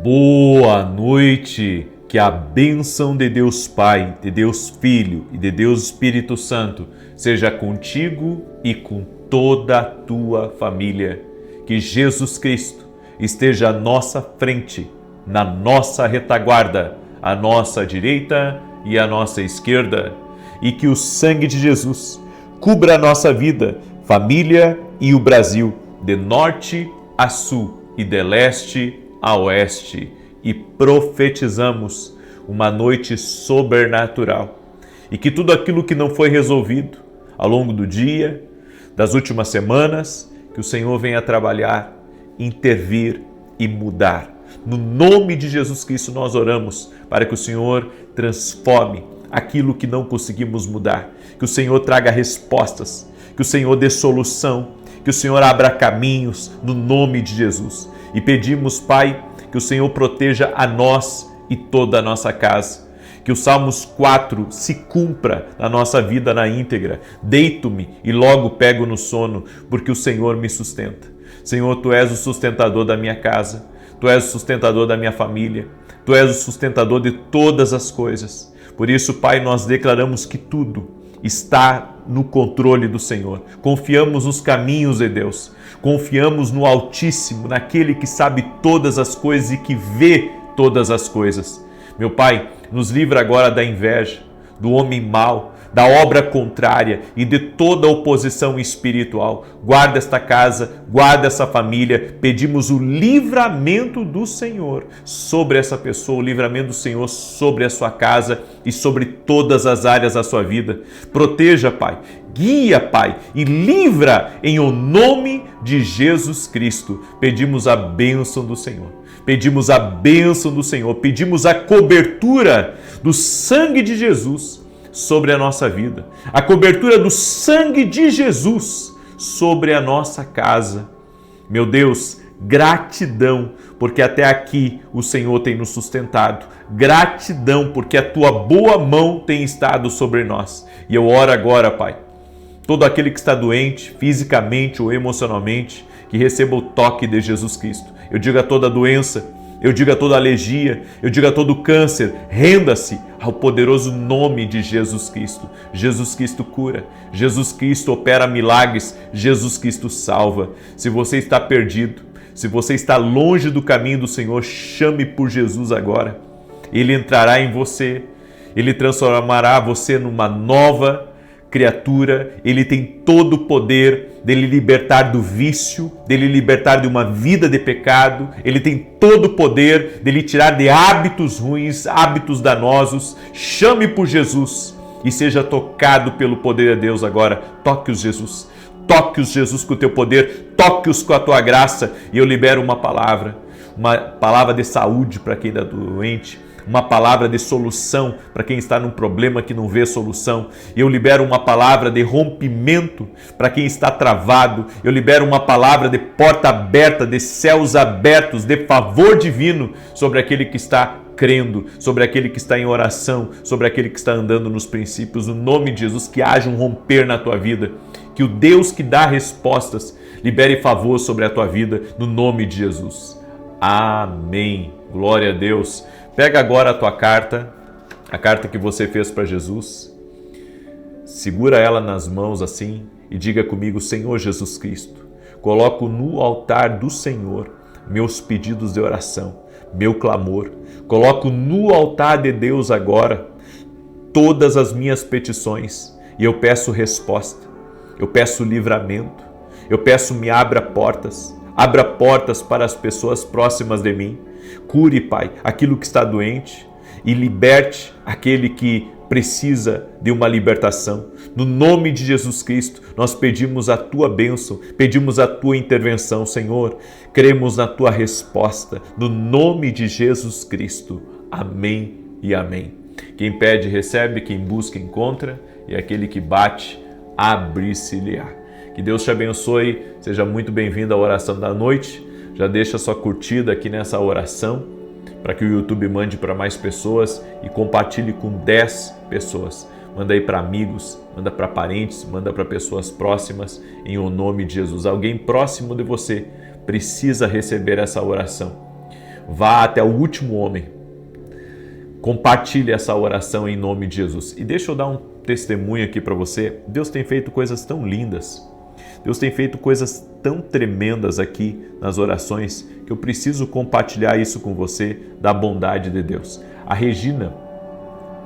Boa noite, que a bênção de Deus Pai, de Deus Filho e de Deus Espírito Santo seja contigo e com toda a tua família. Que Jesus Cristo esteja à nossa frente, na nossa retaguarda, à nossa direita e à nossa esquerda, e que o sangue de Jesus cubra a nossa vida, família e o Brasil, de norte a sul e de leste a oeste, e profetizamos uma noite sobrenatural, e que tudo aquilo que não foi resolvido ao longo do dia, das últimas semanas, que o Senhor venha trabalhar, intervir e mudar. No nome de Jesus Cristo nós oramos para que o Senhor transforme aquilo que não conseguimos mudar, que o Senhor traga respostas, que o Senhor dê solução, que o Senhor abra caminhos no nome de Jesus. E pedimos, Pai, que o Senhor proteja a nós e toda a nossa casa. Que o Salmos 4 se cumpra na nossa vida na íntegra. Deito-me e logo pego no sono, porque o Senhor me sustenta. Senhor, Tu és o sustentador da minha casa, Tu és o sustentador da minha família, Tu és o sustentador de todas as coisas. Por isso, Pai, nós declaramos que tudo está no controle do Senhor. Confiamos nos caminhos de Deus. Confiamos no Altíssimo, naquele que sabe todas as coisas e que vê todas as coisas. Meu Pai, nos livra agora da inveja, do homem mau, da obra contrária e de toda oposição espiritual. Guarda esta casa, guarda essa família. Pedimos o livramento do Senhor sobre essa pessoa, o livramento do Senhor sobre a sua casa e sobre todas as áreas da sua vida. Proteja, Pai, guia, Pai, e livra em o nome de Jesus Cristo. Pedimos a bênção do Senhor. Pedimos a bênção do Senhor. Pedimos a cobertura do sangue de Jesus sobre a nossa vida, a cobertura do sangue de Jesus sobre a nossa casa. Meu Deus, gratidão, porque até aqui o Senhor tem nos sustentado. Gratidão, porque a Tua boa mão tem estado sobre nós. E eu oro agora, Pai, todo aquele que está doente, fisicamente ou emocionalmente, que receba o toque de Jesus Cristo. Eu digo a toda doença, eu digo a toda alergia, eu digo a todo câncer, renda-se ao poderoso nome de Jesus Cristo. Jesus Cristo cura, Jesus Cristo opera milagres, Jesus Cristo salva. Se você está perdido, se você está longe do caminho do Senhor, chame por Jesus agora. Ele entrará em você, Ele transformará você numa nova criatura. Ele tem todo o poder de lhe libertar do vício, de lhe libertar de uma vida de pecado. Ele tem todo o poder de lhe tirar de hábitos ruins, hábitos danosos. Chame por Jesus e seja tocado pelo poder de Deus agora. Toque-os, Jesus. Toque-os, Jesus, com o teu poder. Toque-os com a tua graça. E eu libero uma palavra de saúde para quem está doente, uma palavra de solução para quem está num problema que não vê solução. Eu libero uma palavra de rompimento para quem está travado. Eu libero uma palavra de porta aberta, de céus abertos, de favor divino sobre aquele que está crendo, sobre aquele que está em oração, sobre aquele que está andando nos princípios. No nome de Jesus, que haja um romper na tua vida. Que o Deus que dá respostas libere favor sobre a tua vida, no nome de Jesus. Amém. Glória a Deus. Pega agora a tua carta, a carta que você fez para Jesus, segura ela nas mãos assim e diga comigo: Senhor Jesus Cristo, coloco no altar do Senhor meus pedidos de oração, meu clamor. Coloco no altar de Deus agora todas as minhas petições e eu peço resposta, eu peço livramento, eu peço me abra portas para as pessoas próximas de mim. Cure, Pai, aquilo que está doente e liberte aquele que precisa de uma libertação. No nome de Jesus Cristo, nós pedimos a Tua bênção, pedimos a Tua intervenção, Senhor. Cremos na Tua resposta, no nome de Jesus Cristo. Amém e amém. Quem pede, recebe, quem busca, encontra, e aquele que bate, abre-se-lhe-á. Que Deus te abençoe, seja muito bem-vindo à oração da noite. Já deixa sua curtida aqui nessa oração, para que o YouTube mande para mais pessoas e compartilhe com 10 pessoas. Manda aí para amigos, manda para parentes, manda para pessoas próximas, em o nome de Jesus. Alguém próximo de você precisa receber essa oração. Vá até o último homem. Compartilhe essa oração em nome de Jesus. E deixa eu dar um testemunho aqui para você. Deus tem feito coisas tão lindas. Deus tem feito coisas tão tremendas aqui nas orações que eu preciso compartilhar isso com você, da bondade de Deus. A Regina,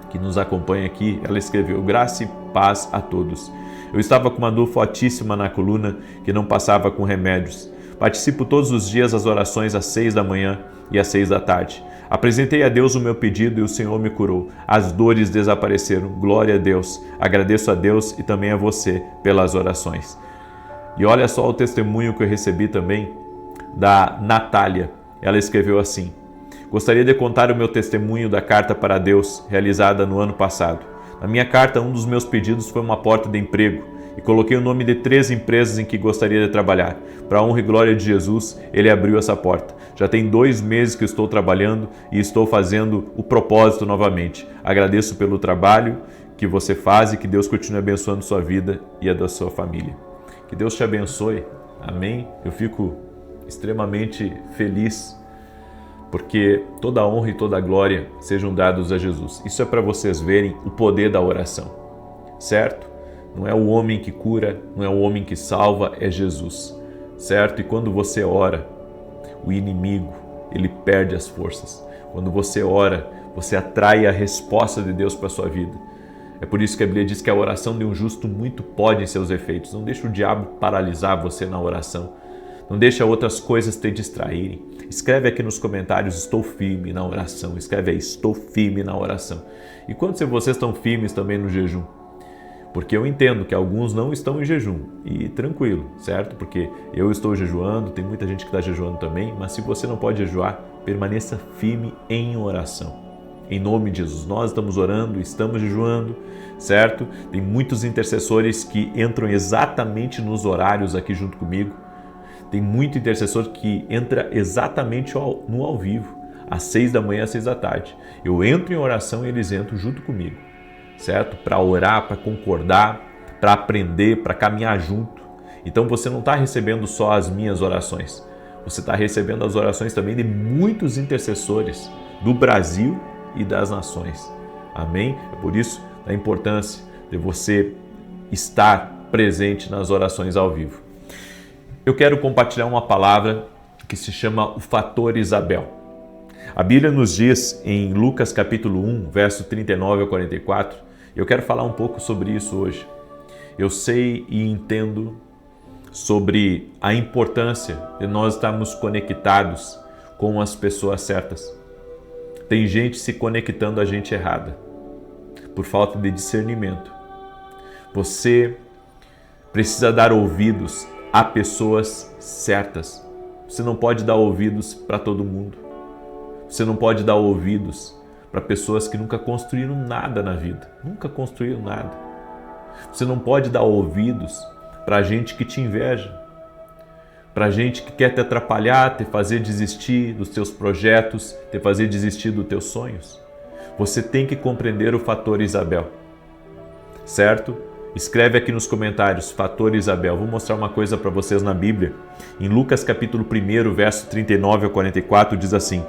que nos acompanha aqui, ela escreveu: graça e paz a todos. Eu estava com uma dor fortíssima na coluna que não passava com remédios. Participo todos os dias das orações às 6 da manhã e às 6 da tarde. Apresentei a Deus o meu pedido e o Senhor me curou. As dores desapareceram. Glória a Deus. Agradeço a Deus e também a você pelas orações. E olha só o testemunho que eu recebi também da Natália. Ela escreveu assim: gostaria de contar o meu testemunho da carta para Deus realizada no ano passado. Na minha carta, um dos meus pedidos foi uma porta de emprego e coloquei o nome de 3 empresas em que gostaria de trabalhar. Para a honra e glória de Jesus, Ele abriu essa porta. Já tem 2 meses que estou trabalhando e estou fazendo o propósito novamente. Agradeço pelo trabalho que você faz e que Deus continue abençoando sua vida e a da sua família. Que Deus te abençoe. Amém? Eu fico extremamente feliz porque toda a honra e toda a glória sejam dados a Jesus. Isso é para vocês verem o poder da oração, certo? Não é o homem que cura, não é o homem que salva, é Jesus, certo? E quando você ora, o inimigo, ele perde as forças. Quando você ora, você atrai a resposta de Deus para a sua vida. É por isso que a Bíblia diz que a oração de um justo muito pode em seus efeitos. Não deixe o diabo paralisar você na oração. Não deixe outras coisas te distraírem. Escreve aqui nos comentários: estou firme na oração. Escreve aí: estou firme na oração. E quantos de vocês estão firmes também no jejum? Porque eu entendo que alguns não estão em jejum. E tranquilo, certo? Porque eu estou jejuando, tem muita gente que está jejuando também. Mas se você não pode jejuar, permaneça firme em oração. Em nome de Jesus, nós estamos orando, estamos jejuando, certo? Tem muitos intercessores que entram exatamente nos horários aqui junto comigo. Tem muito intercessor que entra exatamente no ao vivo, às 6 da manhã, às 6 da tarde. Eu entro em oração e eles entram junto comigo, certo? Para orar, para concordar, para aprender, para caminhar junto. Então você não está recebendo só as minhas orações, você está recebendo as orações também de muitos intercessores do Brasil e das nações. Amém? É por isso a importância de você estar presente nas orações ao vivo. Eu quero compartilhar uma palavra que se chama o fator Isabel. A Bíblia nos diz em Lucas capítulo 1, verso 39 a 44, eu quero falar um pouco sobre isso hoje. Eu sei e entendo sobre a importância de nós estarmos conectados com as pessoas certas. Tem gente se conectando a gente errada, por falta de discernimento. Você precisa dar ouvidos a pessoas certas. Você não pode dar ouvidos para todo mundo. Você não pode dar ouvidos para pessoas que nunca construíram nada na vida. Nunca construíram nada. Você não pode dar ouvidos para gente que te inveja. Para gente que quer te atrapalhar, te fazer desistir dos teus projetos, te fazer desistir dos teus sonhos. Você tem que compreender o fator Isabel, certo? Escreve aqui nos comentários, fator Isabel. Vou mostrar uma coisa para vocês na Bíblia. Em Lucas capítulo 1, verso 39 a 44, diz assim: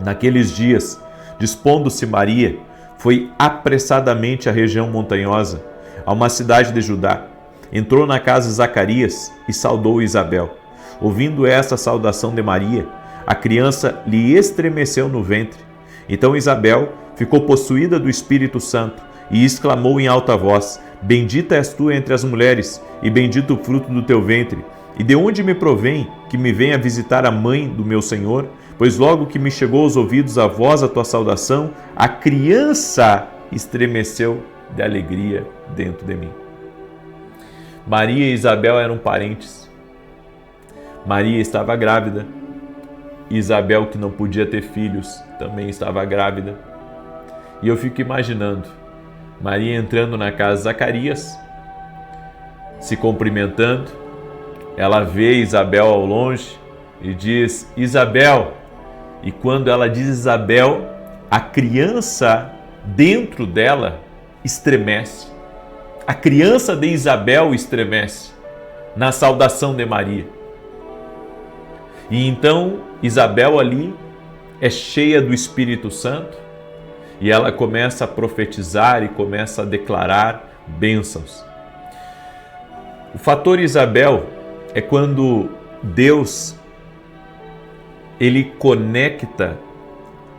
naqueles dias, dispondo-se Maria, foi apressadamente à região montanhosa, a uma cidade de Judá. Entrou na casa de Zacarias e saudou Isabel. Ouvindo esta saudação de Maria, a criança lhe estremeceu no ventre. Então Isabel ficou possuída do Espírito Santo e exclamou em alta voz: bendita és tu entre as mulheres, e bendito o fruto do teu ventre. E de onde me provém que me venha visitar a mãe do meu Senhor? Pois logo que me chegou aos ouvidos a voz da tua saudação, a criança estremeceu de alegria dentro de mim. Maria e Isabel eram parentes. Maria estava grávida. Isabel, que não podia ter filhos, também estava grávida. E eu fico imaginando Maria entrando na casa de Zacarias, se cumprimentando. Ela vê Isabel ao longe e diz: Isabel. E quando ela diz Isabel, a criança dentro dela estremece. A criança de Isabel estremece na saudação de Maria. E então Isabel ali é cheia do Espírito Santo e ela começa a profetizar e começa a declarar bênçãos. O fator Isabel é quando Deus ele conecta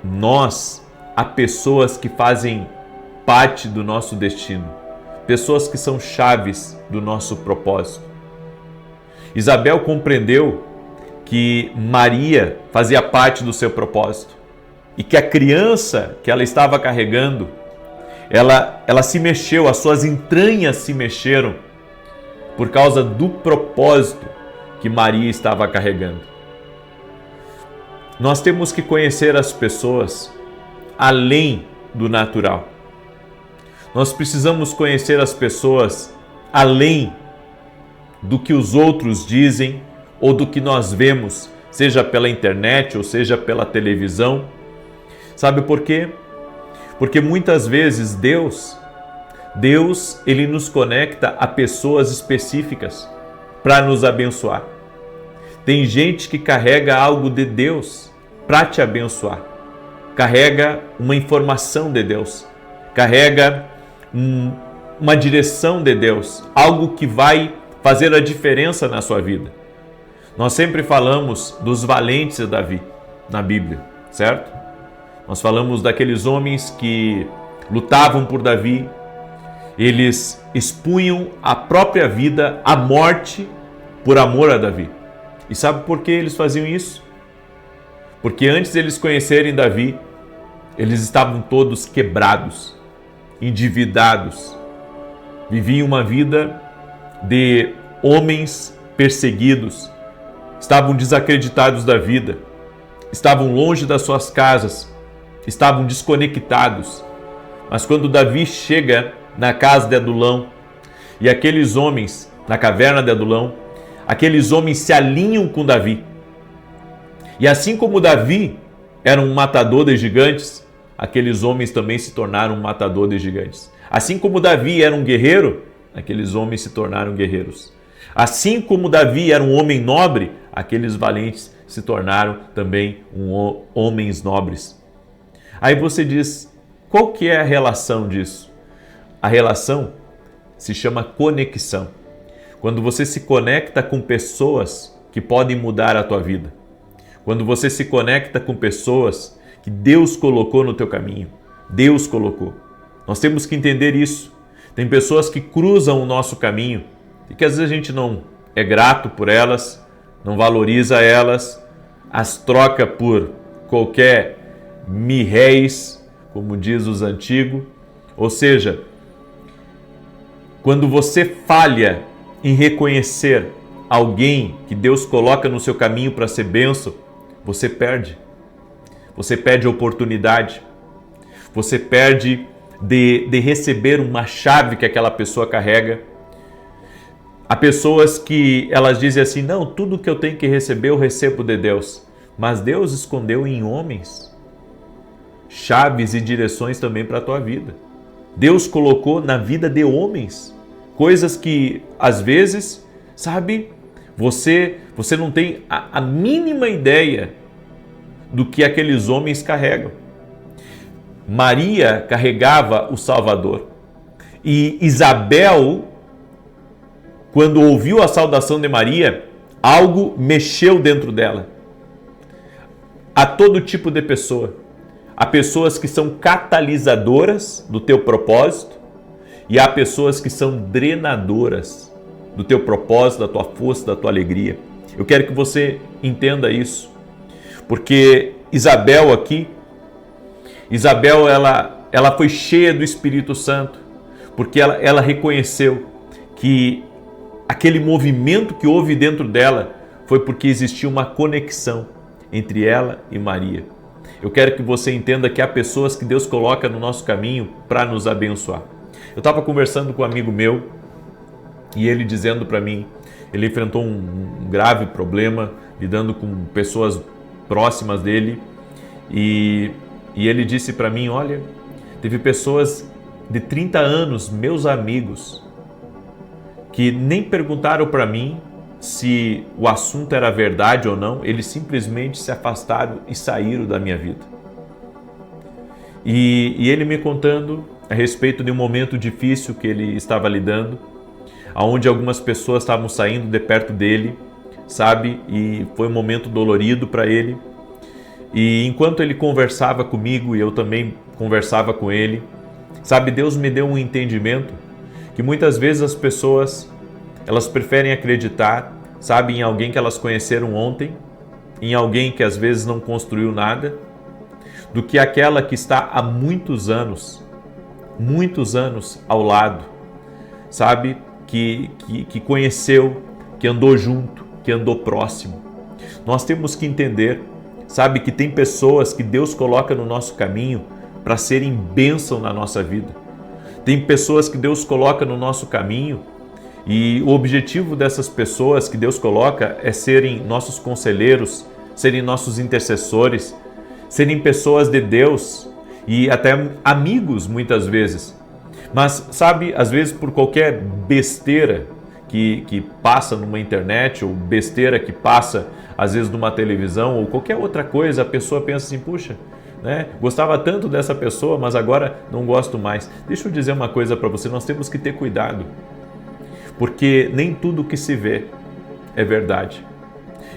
nós a pessoas que fazem parte do nosso destino, pessoas que são chaves do nosso propósito. Isabel compreendeu que Maria fazia parte do seu propósito e que a criança que ela estava carregando, ela se mexeu, as suas entranhas se mexeram por causa do propósito que Maria estava carregando. Nós temos que conhecer as pessoas além do natural. Nós precisamos conhecer as pessoas além do que os outros dizem ou do que nós vemos, seja pela internet ou seja pela televisão. Sabe por quê? Porque muitas vezes Deus ele nos conecta a pessoas específicas para nos abençoar. Tem gente que carrega algo de Deus para te abençoar. Carrega uma informação de Deus. Carrega uma direção de Deus. Algo que vai fazer a diferença na sua vida. Nós sempre falamos dos valentes de Davi na Bíblia, certo? Nós falamos daqueles homens que lutavam por Davi. Eles expunham a própria vida à morte por amor a Davi. E sabe por que eles faziam isso? Porque antes de eles conhecerem Davi, eles estavam todos quebrados, endividados, viviam uma vida de homens perseguidos, estavam desacreditados da vida, estavam longe das suas casas, estavam desconectados. Mas quando Davi chega na casa de Adulão e aqueles homens, na caverna de Adulão, aqueles homens se alinham com Davi. E assim como Davi era um matador de gigantes, aqueles homens também se tornaram um matador de gigantes. Assim como Davi era um guerreiro, aqueles homens se tornaram guerreiros. Assim como Davi era um homem nobre, aqueles valentes se tornaram também homens nobres. Aí você diz, qual que é a relação disso? A relação se chama conexão. Quando você se conecta com pessoas que podem mudar a tua vida. Quando você se conecta com pessoas que Deus colocou no teu caminho. Deus colocou. Nós temos que entender isso. Tem pessoas que cruzam o nosso caminho e que às vezes a gente não é grato por elas, não valoriza elas, as troca por qualquer mirréis, como diz os antigos. Ou seja, quando você falha em reconhecer alguém que Deus coloca no seu caminho para ser bênção, você perde. Você perde a oportunidade. Você perde de receber uma chave que aquela pessoa carrega. Há pessoas que elas dizem assim, não, tudo que eu tenho que receber eu recebo de Deus. Mas Deus escondeu em homens chaves e direções também para a tua vida. Deus colocou na vida de homens coisas que às vezes, sabe, você não tem a mínima ideia do que aqueles homens carregam. Maria carregava o Salvador. E Isabel, quando ouviu a saudação de Maria, algo mexeu dentro dela. Há todo tipo de pessoa. Há pessoas que são catalisadoras do teu propósito e há pessoas que são drenadoras do teu propósito, da tua força, da tua alegria. Eu quero que você entenda isso, porque Isabel ela foi cheia do Espírito Santo, porque ela reconheceu que aquele movimento que houve dentro dela foi porque existia uma conexão entre ela e Maria. Eu quero que você entenda que há pessoas que Deus coloca no nosso caminho para nos abençoar. Eu estava conversando com um amigo meu e ele dizendo para mim, ele enfrentou um grave problema lidando com pessoas próximas dele e ele disse para mim, olha, teve pessoas de 30 anos, meus amigos, que nem perguntaram para mim se o assunto era verdade ou não, eles simplesmente se afastaram e saíram da minha vida. E ele me contando a respeito de um momento difícil que ele estava lidando, onde algumas pessoas estavam saindo de perto dele, sabe? E foi um momento dolorido para ele. E enquanto ele conversava comigo e eu também conversava com ele, sabe, Deus me deu um entendimento que muitas vezes as pessoas, elas preferem acreditar, sabe, em alguém que elas conheceram ontem, em alguém que às vezes não construiu nada, do que aquela que está há muitos anos ao lado, sabe, que conheceu, que andou junto, que andou próximo. Nós temos que entender, sabe, que tem pessoas que Deus coloca no nosso caminho para serem bênção na nossa vida. Tem pessoas que Deus coloca no nosso caminho e o objetivo dessas pessoas que Deus coloca é serem nossos conselheiros, serem nossos intercessores, serem pessoas de Deus e até amigos muitas vezes. Mas sabe, às vezes por qualquer besteira que passa numa internet ou besteira que passa às vezes numa televisão ou qualquer outra coisa, a pessoa pensa assim, puxa, né? Gostava tanto dessa pessoa, mas agora não gosto mais. Deixa eu dizer uma coisa para você, nós temos que ter cuidado, porque nem tudo que se vê é verdade.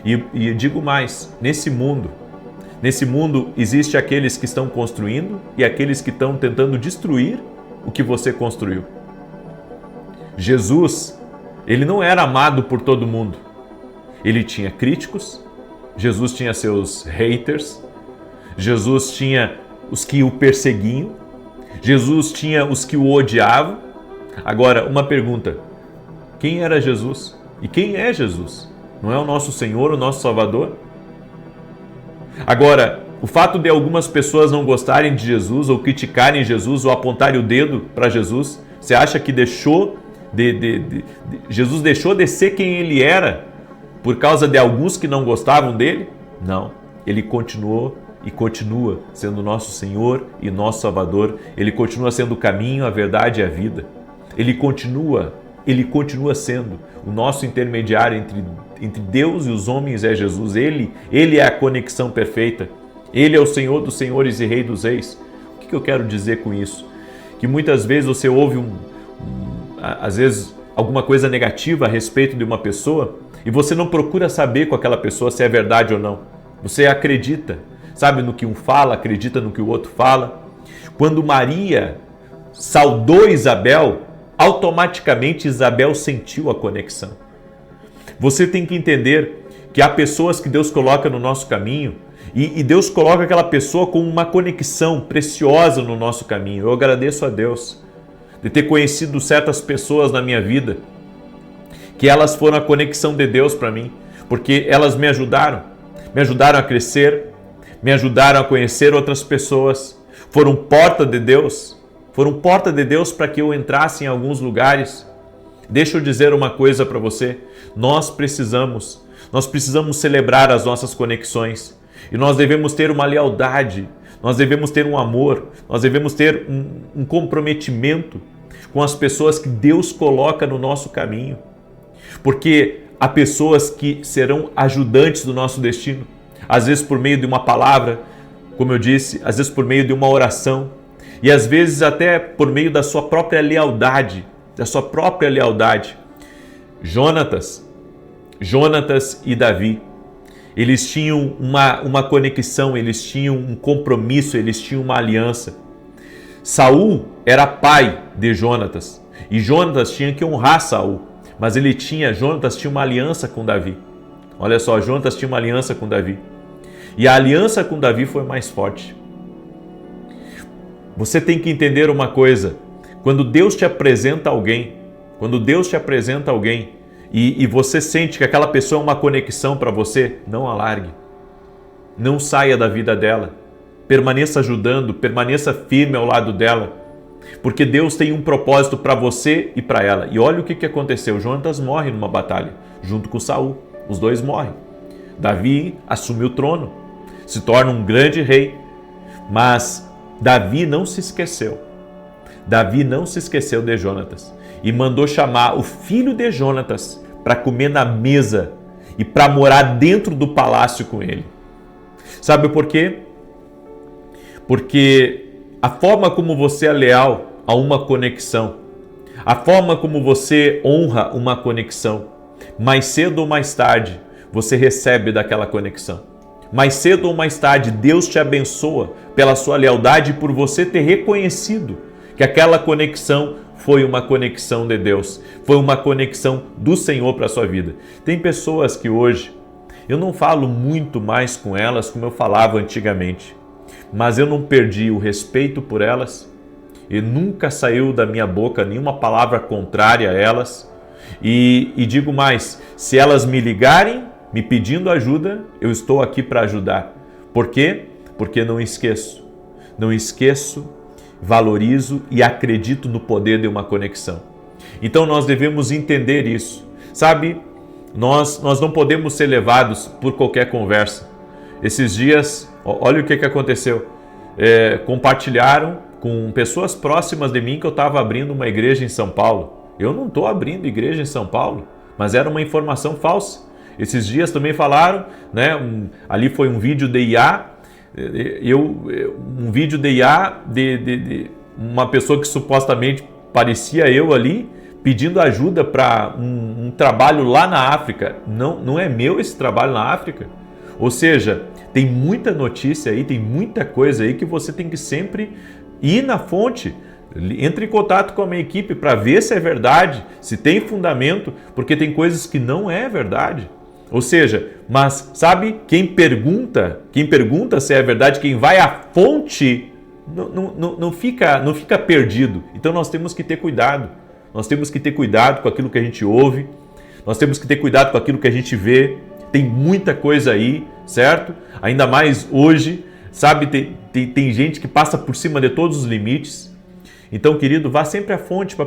E digo mais, nesse mundo existe aqueles que estão construindo e aqueles que estão tentando destruir o que você construiu. Jesus, ele não era amado por todo mundo. Ele tinha críticos, Jesus tinha seus haters, Jesus tinha os que o perseguiam, Jesus tinha os que o odiavam. Agora, uma pergunta, quem era Jesus? E quem é Jesus? Não é o nosso Senhor, o nosso Salvador? Agora, o fato de algumas pessoas não gostarem de Jesus ou criticarem Jesus ou apontarem o dedo para Jesus, você acha que Jesus deixou de ser quem ele era por causa de alguns que não gostavam dele? Não, ele continuou e continua sendo nosso Senhor e nosso Salvador. Ele continua sendo o caminho, a verdade e a vida. Ele continua sendo o nosso intermediário entre Deus e os homens, é Jesus. Ele é a conexão perfeita. Ele é o Senhor dos senhores e Rei dos reis. O que eu quero dizer com isso? Que muitas vezes você ouve às vezes alguma coisa negativa a respeito de uma pessoa e você não procura saber com aquela pessoa se é verdade ou não. Você acredita, sabe, no que um fala, acredita no que o outro fala. Quando Maria saudou Isabel, automaticamente Isabel sentiu a conexão. Você tem que entender que há pessoas que Deus coloca no nosso caminho e Deus coloca aquela pessoa com uma conexão preciosa no nosso caminho. Eu agradeço a Deus de ter conhecido certas pessoas na minha vida, que elas foram a conexão de Deus para mim, porque elas me ajudaram a crescer, me ajudaram a conhecer outras pessoas, foram porta de Deus para que eu entrasse em alguns lugares. Deixa eu dizer uma coisa para você, nós precisamos celebrar as nossas conexões e nós devemos ter uma lealdade, nós devemos ter um amor, nós devemos ter um comprometimento com as pessoas que Deus coloca no nosso caminho, porque há pessoas que serão ajudantes do nosso destino, às vezes por meio de uma palavra, como eu disse, às vezes por meio de uma oração e às vezes até por meio da sua própria lealdade, Jonatas e Davi, eles tinham uma conexão, eles tinham um compromisso, eles tinham uma aliança. Saul era pai de Jonatas e Jonatas tinha que honrar Saul, mas Jonatas tinha uma aliança com Davi. Olha só, Jonatas tinha uma aliança com Davi e a aliança com Davi foi mais forte. Você tem que entender uma coisa, quando Deus te apresenta alguém e você sente que aquela pessoa é uma conexão para você, não a largue. Não saia da vida dela. Permaneça ajudando, permaneça firme ao lado dela. Porque Deus tem um propósito para você e para ela. E olha o que aconteceu. Jonatas morre numa batalha, junto com Saul. Os dois morrem. Davi assume o trono, se torna um grande rei. Mas Davi não se esqueceu. Davi não se esqueceu de Jonatas. E mandou chamar o filho de Jonatas para comer na mesa e para morar dentro do palácio com Ele. Sabe por quê? Porque a forma como você é leal a uma conexão, a forma como você honra uma conexão, mais cedo ou mais tarde você recebe daquela conexão. Mais cedo ou mais tarde Deus te abençoa pela sua lealdade e por você ter reconhecido que aquela conexão foi uma conexão de Deus, foi uma conexão do Senhor para a sua vida. Tem pessoas que hoje eu não falo muito mais com elas como eu falava antigamente, mas eu não perdi o respeito por elas e nunca saiu da minha boca nenhuma palavra contrária a elas. E digo mais, se elas me ligarem me pedindo ajuda, eu estou aqui para ajudar. Por quê? Porque não esqueço, valorizo e acredito no poder de uma conexão. Então nós devemos entender isso. Sabe, nós não podemos ser levados por qualquer conversa. Esses dias, olha o que aconteceu. Compartilharam com pessoas próximas de mim que eu estava abrindo uma igreja em São Paulo. Eu não estou abrindo igreja em São Paulo, mas era uma informação falsa. Esses dias também falaram, né? Ali foi um vídeo de IA, de uma pessoa que supostamente parecia eu ali, pedindo ajuda para um trabalho lá na África. Não é meu esse trabalho na África. Ou seja, tem muita notícia aí, tem muita coisa aí que você tem que sempre ir na fonte. Entre em contato com a minha equipe para ver se é verdade, se tem fundamento, porque tem coisas que não é verdade. Ou seja, mas sabe, quem pergunta se é verdade, quem vai à fonte não fica perdido. Então nós temos que ter cuidado. Nós temos que ter cuidado com aquilo que a gente ouve, nós temos que ter cuidado com aquilo que a gente vê. Tem muita coisa aí, certo? Ainda mais hoje, sabe, tem gente que passa por cima de todos os limites. Então, querido, vá sempre à fonte para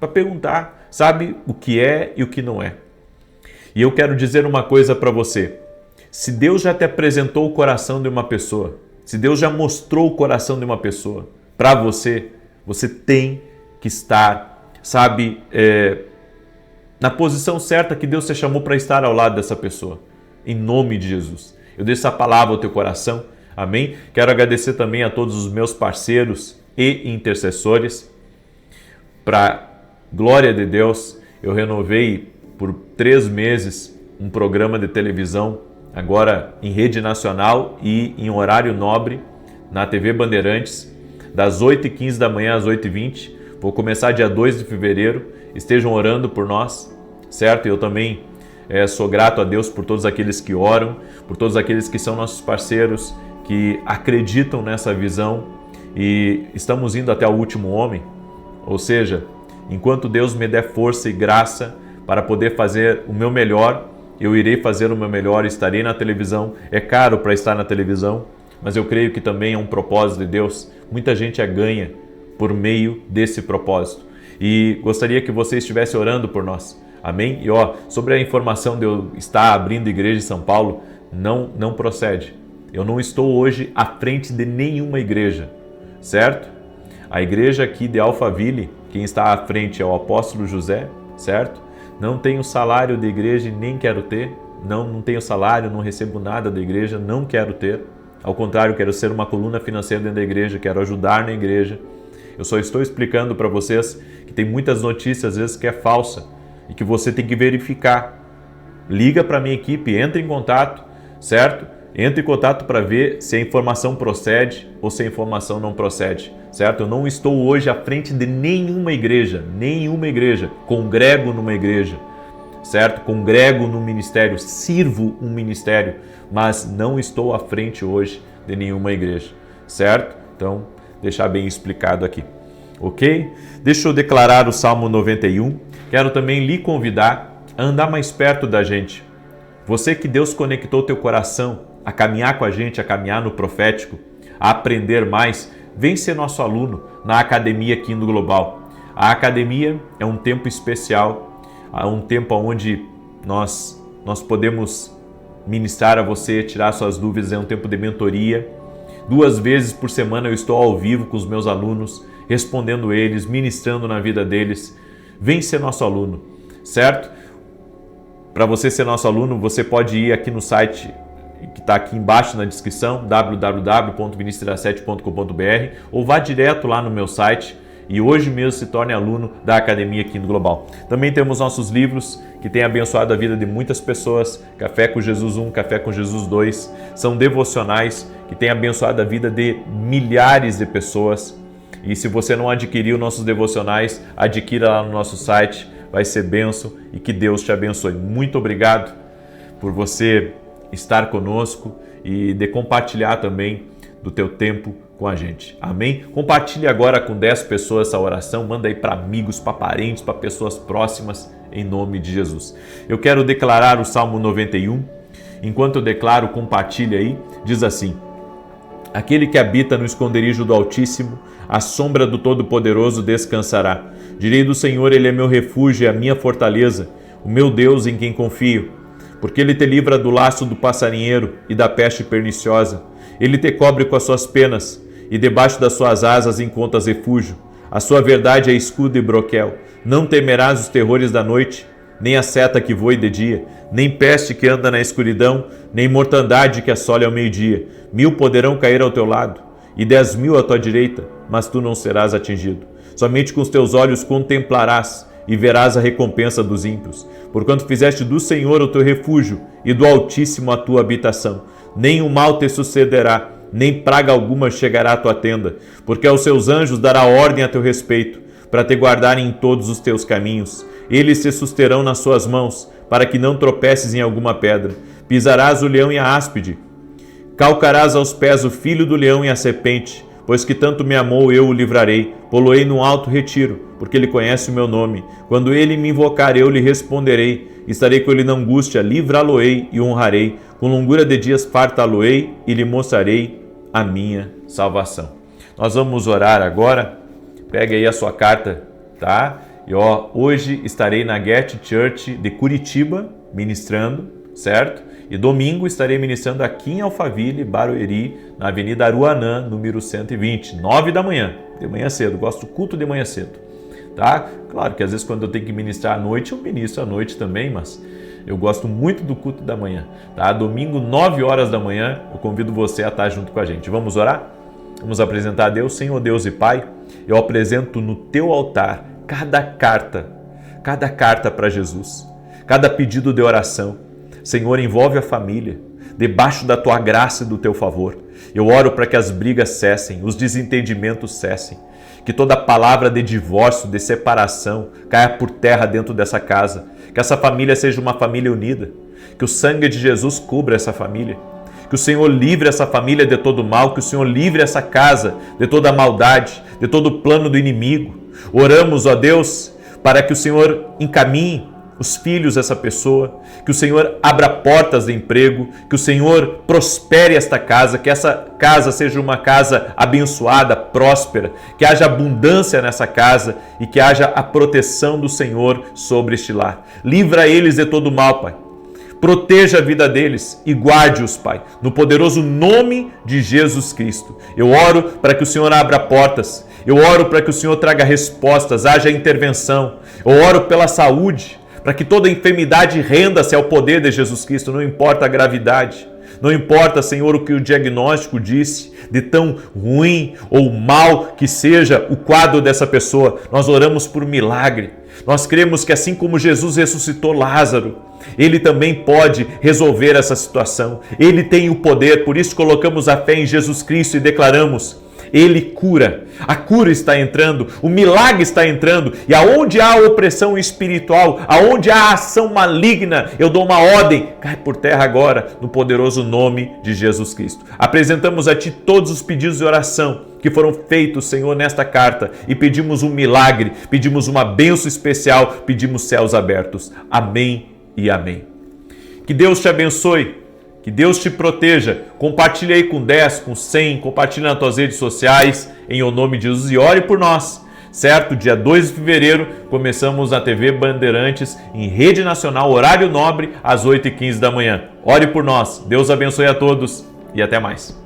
perguntar, sabe, o que é e o que não é. E eu quero dizer uma coisa para você. Se Deus já te apresentou o coração de uma pessoa, se Deus já mostrou o coração de uma pessoa para você, você tem que estar, sabe, na posição certa que Deus te chamou para estar ao lado dessa pessoa. Em nome de Jesus. Eu deixo essa palavra ao teu coração. Amém? Quero agradecer também a todos os meus parceiros e intercessores. Para glória de Deus, eu renovei por 3 meses um programa de televisão, agora em rede nacional e em horário nobre, na TV Bandeirantes, das 8h15 da manhã às 8h20. Vou começar dia 2 de fevereiro. Estejam orando por nós, certo? Eu também sou grato a Deus por todos aqueles que oram, por todos aqueles que são nossos parceiros, que acreditam nessa visão, e estamos indo até o último homem. Ou seja, enquanto Deus me der força e graça para poder fazer o meu melhor, eu irei fazer o meu melhor, estarei na televisão. É caro para estar na televisão, mas eu creio que também é um propósito de Deus. Muita gente ganha por meio desse propósito. E gostaria que você estivesse orando por nós. Amém? E sobre a informação de eu estar abrindo igreja em São Paulo, não procede. Eu não estou hoje à frente de nenhuma igreja, certo? A igreja aqui de Alphaville, quem está à frente é o apóstolo José, certo? Não tenho salário de igreja e nem quero ter. Não tenho salário, não recebo nada da igreja, não quero ter. Ao contrário, quero ser uma coluna financeira dentro da igreja, quero ajudar na igreja. Eu só estou explicando para vocês que tem muitas notícias, às vezes, que é falsa e que você tem que verificar. Liga para a minha equipe, entre em contato, certo? Entre em contato para ver se a informação procede ou se a informação não procede, certo? Eu não estou hoje à frente de nenhuma igreja, congrego numa igreja, certo? Congrego no ministério, sirvo um ministério, mas não estou à frente hoje de nenhuma igreja, certo? Então, deixar bem explicado aqui, ok? Deixa eu declarar o Salmo 91. Quero também lhe convidar a andar mais perto da gente. Você que Deus conectou teu coração a caminhar com a gente, a caminhar no profético, a aprender mais, vem ser nosso aluno na academia aqui no Global. A academia é um tempo especial, é um tempo onde nós podemos ministrar a você, tirar suas dúvidas, é um tempo de mentoria. 2 vezes por semana eu estou ao vivo com os meus alunos, respondendo eles, ministrando na vida deles. Vem ser nosso aluno, certo? Para você ser nosso aluno, você pode ir aqui no site que está aqui embaixo na descrição, www.ministra7.com.br, ou vá direto lá no meu site e hoje mesmo se torne aluno da Academia Quino Global. Também temos nossos livros que têm abençoado a vida de muitas pessoas. Café com Jesus 1, Café com Jesus 2, são devocionais que têm abençoado a vida de milhares de pessoas. E se você não adquiriu nossos devocionais, adquira lá no nosso site, vai ser bênção e que Deus te abençoe. Muito obrigado por você estar conosco e de compartilhar também do teu tempo com a gente. Amém? Compartilhe agora com 10 pessoas essa oração, manda aí para amigos, para parentes, para pessoas próximas, em nome de Jesus. Eu quero declarar o Salmo 91. Enquanto eu declaro, compartilhe aí, diz assim: aquele que habita no esconderijo do Altíssimo, à sombra do Todo-Poderoso descansará. Direi do Senhor, Ele é meu refúgio e a minha fortaleza, o meu Deus em quem confio. Porque Ele te livra do laço do passarinheiro e da peste perniciosa. Ele te cobre com as suas penas, e debaixo das suas asas encontras refúgio. A sua verdade é escudo e broquel. Não temerás os terrores da noite, nem a seta que voe de dia, nem peste que anda na escuridão, nem mortandade que assole ao meio-dia. 1000 poderão cair ao teu lado, e 10.000 à tua direita, mas tu não serás atingido. Somente com os teus olhos contemplarás e verás a recompensa dos ímpios. Porquanto fizeste do Senhor o teu refúgio e do Altíssimo a tua habitação. Nem o mal te sucederá, nem praga alguma chegará à tua tenda, porque aos seus anjos dará ordem a teu respeito, para te guardarem em todos os teus caminhos. Eles se susterão nas suas mãos, para que não tropeces em alguma pedra. Pisarás o leão e a áspide, calcarás aos pés o filho do leão e a serpente. Pois que tanto me amou, eu o livrarei, pô-lo-ei num alto retiro, porque ele conhece o meu nome. Quando ele me invocar, eu lhe responderei. Estarei com ele na angústia, livrá-lo-ei e honrarei. Com longura de dias fartá-lo-ei e lhe mostrarei a minha salvação. Nós vamos orar agora. Pega aí a sua carta, tá? E hoje estarei na Get Church de Curitiba ministrando, certo? E domingo estarei ministrando aqui em Alphaville, Barueri, na Avenida Aruanã, número 120, 9 da manhã, de manhã cedo. Gosto do culto de manhã cedo, tá? Claro que às vezes quando eu tenho que ministrar à noite, eu ministro à noite também, mas eu gosto muito do culto da manhã, tá? Domingo, 9 horas da manhã, eu convido você a estar junto com a gente. Vamos orar? Vamos apresentar a Deus. Senhor Deus e Pai, eu apresento no teu altar cada carta para Jesus, cada pedido de oração. Senhor, envolve a família, debaixo da tua graça e do teu favor. Eu oro para que as brigas cessem, os desentendimentos cessem, que toda palavra de divórcio, de separação, caia por terra dentro dessa casa, que essa família seja uma família unida, que o sangue de Jesus cubra essa família, que o Senhor livre essa família de todo mal, que o Senhor livre essa casa de toda maldade, de todo plano do inimigo. Oramos, ó Deus, para que o Senhor encaminhe os filhos dessa pessoa, que o Senhor abra portas de emprego, que o Senhor prospere esta casa, que essa casa seja uma casa abençoada, próspera, que haja abundância nessa casa e que haja a proteção do Senhor sobre este lar. Livra eles de todo mal, Pai. Proteja a vida deles e guarde-os, Pai, no poderoso nome de Jesus Cristo. Eu oro para que o Senhor abra portas, eu oro para que o Senhor traga respostas, haja intervenção, eu oro pela saúde, para que toda enfermidade renda-se ao poder de Jesus Cristo, não importa a gravidade, não importa, Senhor, o que o diagnóstico disse, de tão ruim ou mal que seja o quadro dessa pessoa, nós oramos por milagre. Nós cremos que assim como Jesus ressuscitou Lázaro, Ele também pode resolver essa situação. Ele tem o poder, por isso colocamos a fé em Jesus Cristo e declaramos: Ele cura, a cura está entrando, o milagre está entrando, e aonde há opressão espiritual, aonde há ação maligna, eu dou uma ordem, cai por terra agora, no poderoso nome de Jesus Cristo. Apresentamos a Ti todos os pedidos de oração que foram feitos, Senhor, nesta carta, e pedimos um milagre, pedimos uma bênção especial, pedimos céus abertos. Amém e amém. Que Deus te abençoe. Que Deus te proteja. Compartilhe aí com 10, com 100, compartilhe nas tuas redes sociais, em o nome de Jesus, e ore por nós. Certo? Dia 2 de fevereiro, começamos na TV Bandeirantes, em rede nacional, horário nobre, às 8h15 da manhã. Ore por nós. Deus abençoe a todos e até mais.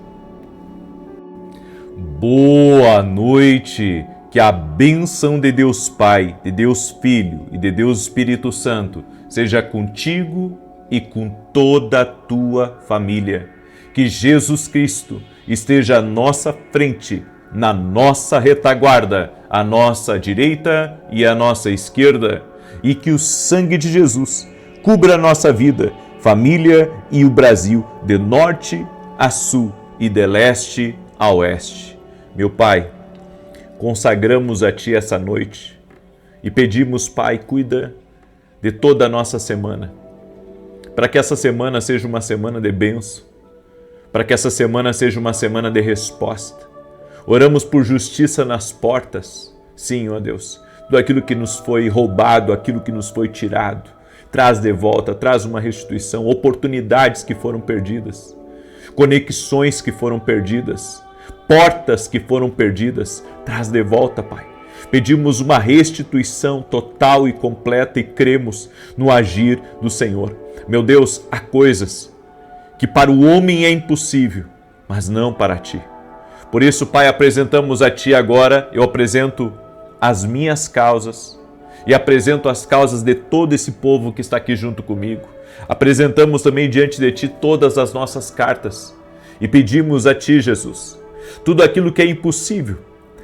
Boa noite. Que a bênção de Deus Pai, de Deus Filho e de Deus Espírito Santo seja contigo e com toda a tua família. Que Jesus Cristo esteja à nossa frente, na nossa retaguarda, à nossa direita e à nossa esquerda, e que o sangue de Jesus cubra a nossa vida, família e o Brasil, de norte a sul e de leste a oeste. Meu Pai, consagramos a Ti essa noite e pedimos, Pai, cuida de toda a nossa semana, para que essa semana seja uma semana de bênção, para que essa semana seja uma semana de resposta. Oramos por justiça nas portas, sim, ó Deus, do aquilo que nos foi roubado, aquilo que nos foi tirado. Traz de volta, traz uma restituição, oportunidades que foram perdidas, conexões que foram perdidas, portas que foram perdidas, traz de volta, Pai. Pedimos uma restituição total e completa e cremos no agir do Senhor. Meu Deus, há coisas que para o homem é impossível, mas não para Ti. Por isso, Pai, apresentamos a Ti agora, eu apresento as minhas causas e apresento as causas de todo esse povo que está aqui junto comigo. Apresentamos também diante de Ti todas as nossas cartas e pedimos a Ti, Jesus, tudo aquilo que é impossível,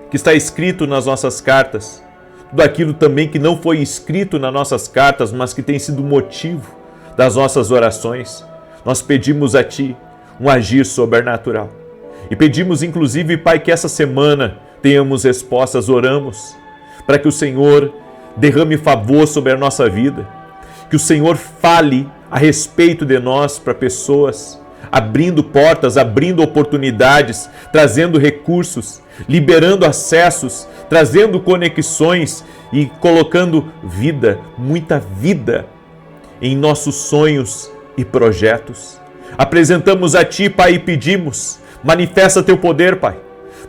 que está escrito nas nossas cartas, tudo aquilo também que não foi escrito nas nossas cartas, mas que tem sido motivo das nossas orações. Nós pedimos a Ti um agir sobrenatural. E pedimos, inclusive, Pai, que essa semana tenhamos respostas. Oramos para que o Senhor derrame favor sobre a nossa vida, que o Senhor fale a respeito de nós para pessoas, abrindo portas, abrindo oportunidades, trazendo recursos, liberando acessos, trazendo conexões e colocando vida, muita vida em nossos sonhos e projetos. Apresentamos a Ti, Pai, e pedimos, manifesta Teu poder, Pai,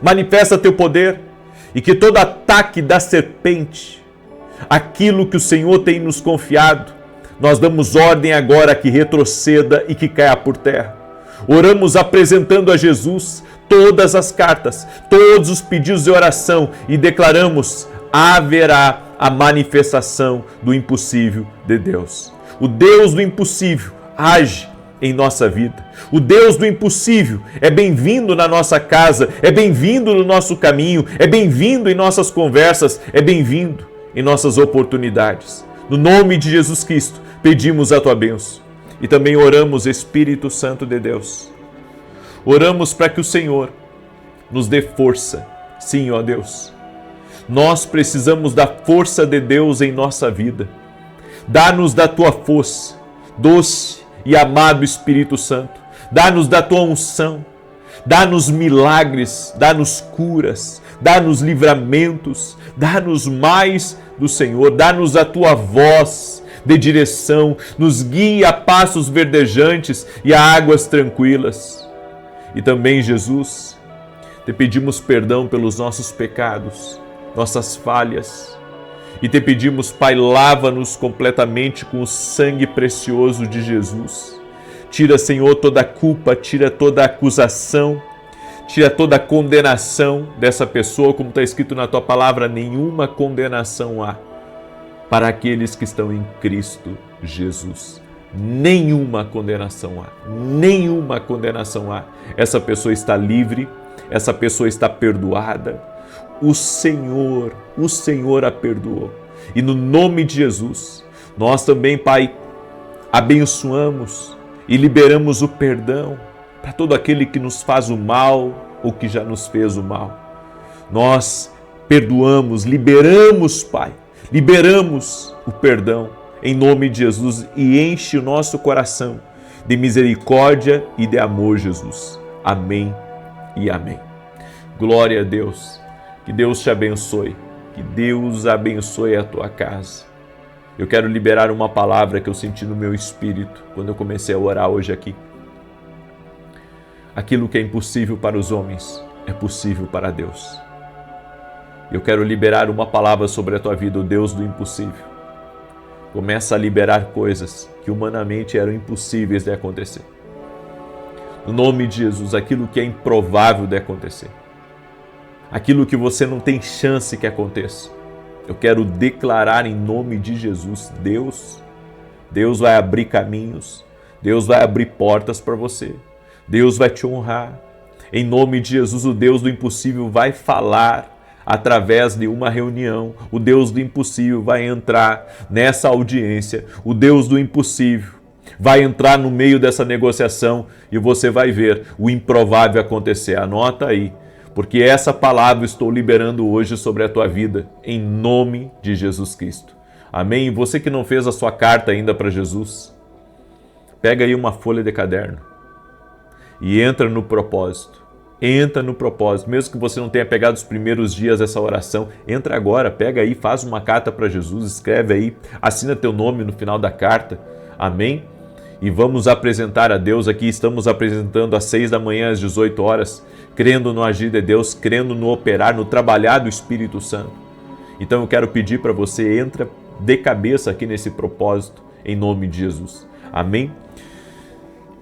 manifesta Teu poder, e que todo ataque da serpente, aquilo que o Senhor tem nos confiado, nós damos ordem agora que retroceda e que caia por terra. Oramos apresentando a Jesus todas as cartas, todos os pedidos de oração e declaramos: haverá a manifestação do impossível de Deus. O Deus do impossível age em nossa vida. O Deus do impossível é bem-vindo na nossa casa, é bem-vindo no nosso caminho, é bem-vindo em nossas conversas, é bem-vindo em nossas oportunidades. No nome de Jesus Cristo, pedimos a Tua bênção. E também oramos, Espírito Santo de Deus. Oramos para que o Senhor nos dê força. Sim, ó Deus. Nós precisamos da força de Deus em nossa vida. Dá-nos da Tua força, doce e amado Espírito Santo. Dá-nos da Tua unção. Dá-nos milagres, dá-nos curas, dá-nos livramentos, dá-nos mais do Senhor, dá-nos a Tua voz de direção, nos guie a passos verdejantes e a águas tranquilas. E também, Jesus, Te pedimos perdão pelos nossos pecados, nossas falhas, e Te pedimos, Pai, lava-nos completamente com o sangue precioso de Jesus. Tira, Senhor, toda a culpa, tira toda a acusação, tira toda a condenação dessa pessoa, como está escrito na Tua palavra, nenhuma condenação há para aqueles que estão em Cristo Jesus. Nenhuma condenação há, nenhuma condenação há. Essa pessoa está livre, essa pessoa está perdoada. O Senhor a perdoou. E no nome de Jesus, nós também, Pai, abençoamos e liberamos o perdão para todo aquele que nos faz o mal ou que já nos fez o mal. Nós perdoamos, liberamos, Pai, liberamos o perdão em nome de Jesus e enche o nosso coração de misericórdia e de amor, Jesus. Amém e amém. Glória a Deus. Que Deus te abençoe. Que Deus abençoe a tua casa. Eu quero liberar uma palavra que eu senti no meu espírito quando eu comecei a orar hoje aqui. Aquilo que é impossível para os homens é possível para Deus. Eu quero liberar uma palavra sobre a tua vida, o Deus do impossível. Começa a liberar coisas que humanamente eram impossíveis de acontecer. No nome de Jesus, aquilo que é improvável de acontecer. Aquilo que você não tem chance que aconteça. Eu quero declarar em nome de Jesus, Deus Deus vai abrir caminhos, Deus vai abrir portas para você, Deus vai te honrar. Em nome de Jesus, o Deus do impossível vai falar através de uma reunião. O Deus do impossível vai entrar nessa audiência. O Deus do impossível vai entrar no meio dessa negociação e você vai ver o improvável acontecer. Anota aí, porque essa palavra estou liberando hoje sobre a tua vida, em nome de Jesus Cristo. Amém? E você que não fez a sua carta ainda para Jesus, pega aí uma folha de caderno e entra no propósito. Entra no propósito, mesmo que você não tenha pegado os primeiros dias dessa oração, entra agora, pega aí, faz uma carta para Jesus, escreve aí, assina teu nome no final da carta, amém? E vamos apresentar a Deus aqui, estamos apresentando às 6 da manhã, às 18 horas, crendo no agir de Deus, crendo no operar, no trabalhar do Espírito Santo. Então eu quero pedir para você, entra de cabeça aqui nesse propósito, em nome de Jesus, amém?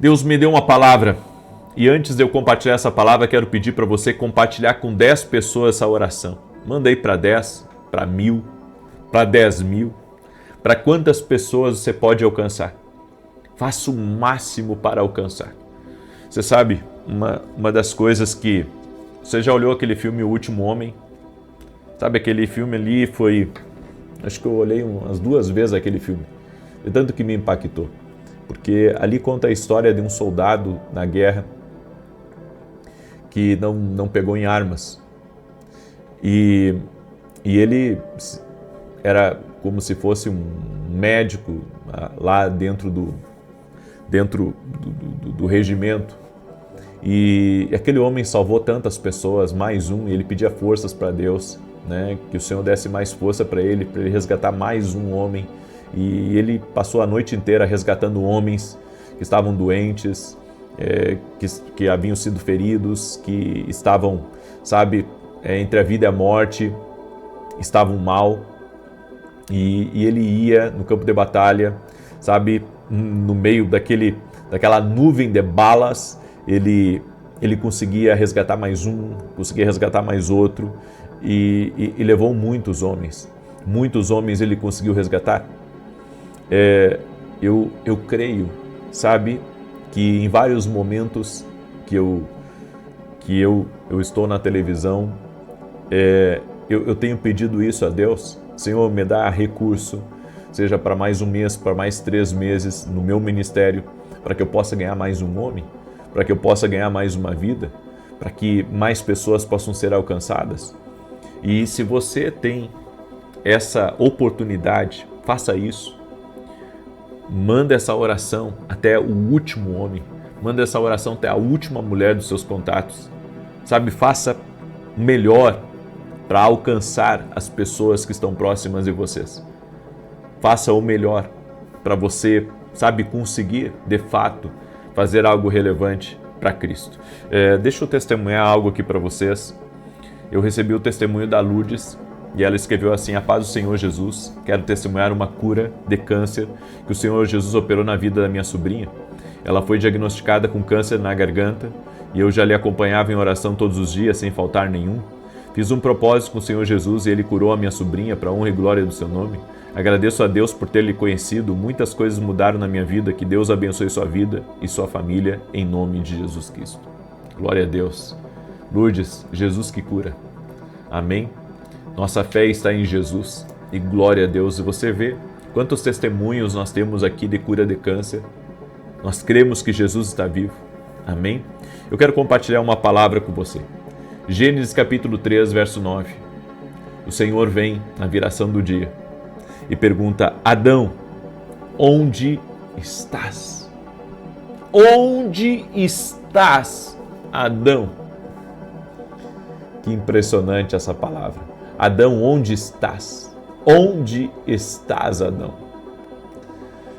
Deus me deu uma palavra. E antes de eu compartilhar essa palavra, quero pedir para você compartilhar com 10 pessoas essa oração. Manda aí para 10, para 1.000, para 10.000, para quantas pessoas você pode alcançar. Faça o máximo para alcançar. Você sabe, uma das coisas que... Você já olhou aquele filme O Último Homem? Sabe, aquele filme ali foi... Acho que eu olhei umas 2 vezes aquele filme. De tanto que me impactou. Porque ali conta a história de um soldado na guerra que não pegou em armas. E ele era como se fosse um médico lá dentro do regimento. E aquele homem salvou tantas pessoas, mais um, e ele pedia forças para Deus, né? Que o Senhor desse mais força para ele resgatar mais um homem. E ele passou a noite inteira resgatando homens que estavam doentes, que haviam sido feridos, que estavam, sabe, entre a vida e a morte, estavam mal. E ele ia no campo de batalha, sabe, no meio daquela nuvem de balas, ele conseguia resgatar mais um, conseguia resgatar mais outro, e levou muitos homens ele conseguiu resgatar. Eu creio, sabe, que em vários momentos que eu estou na televisão, eu tenho pedido isso a Deus. Senhor, me dá recurso, seja para mais um mês, para mais 3 meses no meu ministério, para que eu possa ganhar mais um homem, para que eu possa ganhar mais uma vida, para que mais pessoas possam ser alcançadas. E se você tem essa oportunidade, faça isso. Manda essa oração até o último homem, manda essa oração até a última mulher dos seus contatos. Sabe, faça o melhor para alcançar as pessoas que estão próximas de vocês. Faça o melhor para você, sabe, conseguir, de fato, fazer algo relevante para Cristo. Deixa eu testemunhar algo aqui para vocês. Eu recebi o testemunho da Lourdes e ela escreveu assim: a paz do Senhor Jesus, quero testemunhar uma cura de câncer que o Senhor Jesus operou na vida da minha sobrinha. Ela foi diagnosticada com câncer na garganta e eu já lhe acompanhava em oração todos os dias, sem faltar nenhum. Fiz um propósito com o Senhor Jesus e Ele curou a minha sobrinha para a honra e glória do seu nome. Agradeço a Deus por ter lhe conhecido. Muitas coisas mudaram na minha vida. Que Deus abençoe sua vida e sua família, em nome de Jesus Cristo. Glória a Deus. Lourdes, Jesus que cura. Amém? Nossa fé está em Jesus e glória a Deus. E você vê quantos testemunhos nós temos aqui de cura de câncer. Nós cremos que Jesus está vivo. Amém? Eu quero compartilhar uma palavra com você. Gênesis capítulo 3, verso 9. O Senhor vem na viração do dia e pergunta: Adão, onde estás? Onde estás, Adão? Que impressionante essa palavra. Adão, onde estás? Onde estás, Adão?